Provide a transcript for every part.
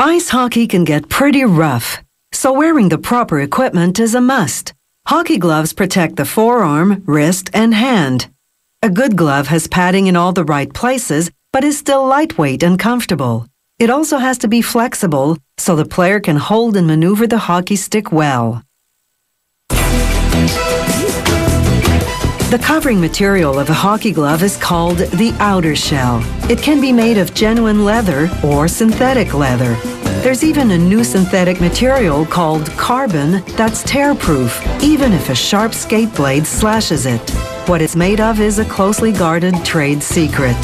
Ice hockey can get pretty rough, so wearing the proper equipment is a must. Hockey gloves protect the forearm, wrist, and hand. A good glove has padding in all the right places, but is still lightweight and comfortable. It also has to be flexible, so the player can hold and maneuver the hockey stick well. The covering material of a hockey glove is called the outer shell. It can be made of genuine leather or synthetic leather. There's even a new synthetic material called carbon that's tear-proof, even if a sharp skate blade slashes it. What it's made of is a closely guarded trade secret.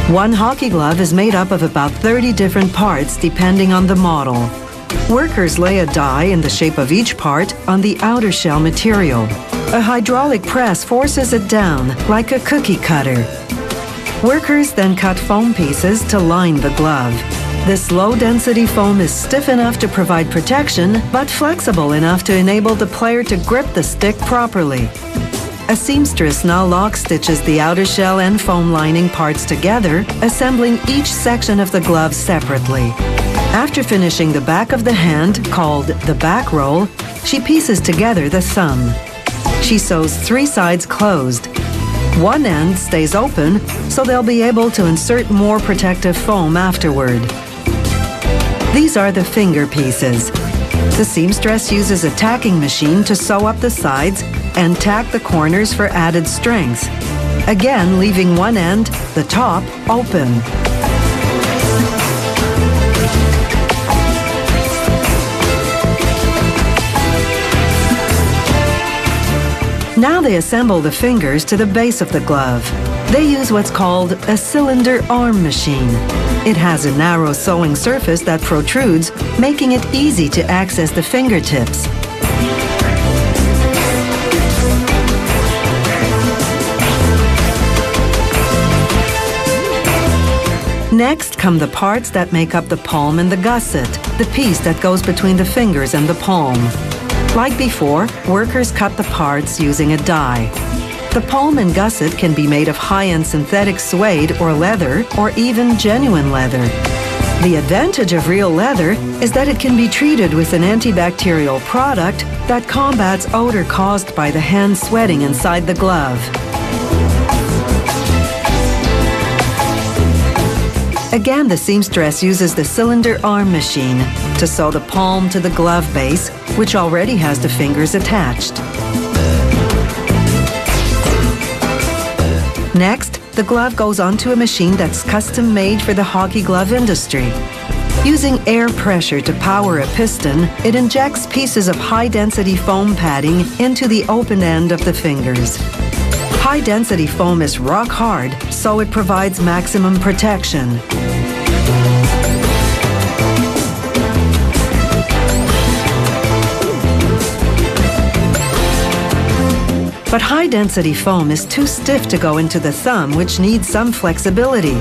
One hockey glove is made up of about 30 different parts depending on the model. Workers lay a die in the shape of each part on the outer shell material. A hydraulic press forces it down like a cookie cutter. Workers then cut foam pieces to line the glove. This low-density foam is stiff enough to provide protection, but flexible enough to enable the player to grip the stick properly. A seamstress now lock stitches the outer shell and foam lining parts together, assembling each section of the glove separately. After finishing the back of the hand, called the back roll, she pieces together the thumb. She sews 3 sides closed. One end stays open, so they'll be able to insert more protective foam afterward. These are the finger pieces. The seamstress uses a tacking machine to sew up the sides and tack the corners for added strength, again leaving one end, the top, open. Now they assemble the fingers to the base of the glove. They use what's called a cylinder arm machine. It has a narrow sewing surface that protrudes, making it easy to access the fingertips. Next come the parts that make up the palm and the gusset, the piece that goes between the fingers and the palm. Like before, workers cut the parts using a die. The palm and gusset can be made of high-end synthetic suede or leather, or even genuine leather. The advantage of real leather is that it can be treated with an antibacterial product that combats odor caused by the hand sweating inside the glove. Again, the seamstress uses the cylinder arm machine to sew the palm to the glove base, which already has the fingers attached. Next, the glove goes onto a machine that's custom made for the hockey glove industry. Using air pressure to power a piston, it injects pieces of high-density foam padding into the open end of the fingers. High-density foam is rock hard, so it provides maximum protection. But high-density foam is too stiff to go into the thumb, which needs some flexibility.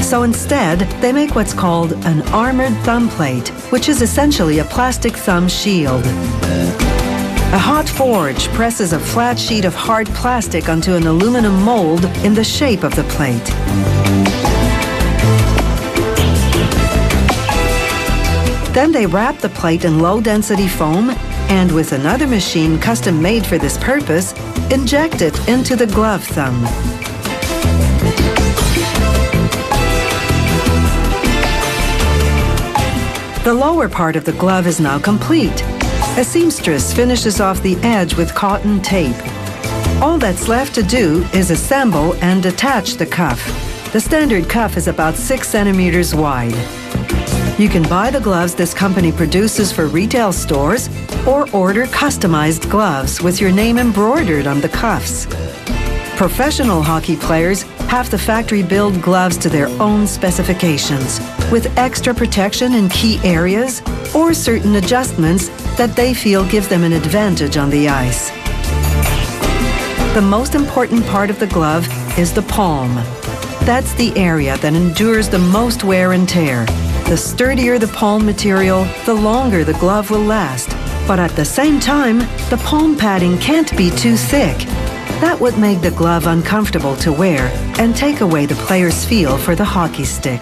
So instead, they make what's called an armored thumb plate, which is essentially a plastic thumb shield. A hot forge presses a flat sheet of hard plastic onto an aluminum mold in the shape of the plate. Then they wrap the plate in low-density foam and, with another machine custom-made for this purpose, inject it into the glove thumb. The lower part of the glove is now complete. A seamstress finishes off the edge with cotton tape. All that's left to do is assemble and attach the cuff. The standard cuff is about 6 centimeters wide. You can buy the gloves this company produces for retail stores or order customized gloves with your name embroidered on the cuffs. Professional hockey players have the factory-build gloves to their own specifications, with extra protection in key areas or certain adjustments that they feel give them an advantage on the ice. The most important part of the glove is the palm. That's the area that endures the most wear and tear. The sturdier the palm material, the longer the glove will last. But at the same time, the palm padding can't be too thick. That would make the glove uncomfortable to wear and take away the player's feel for the hockey stick.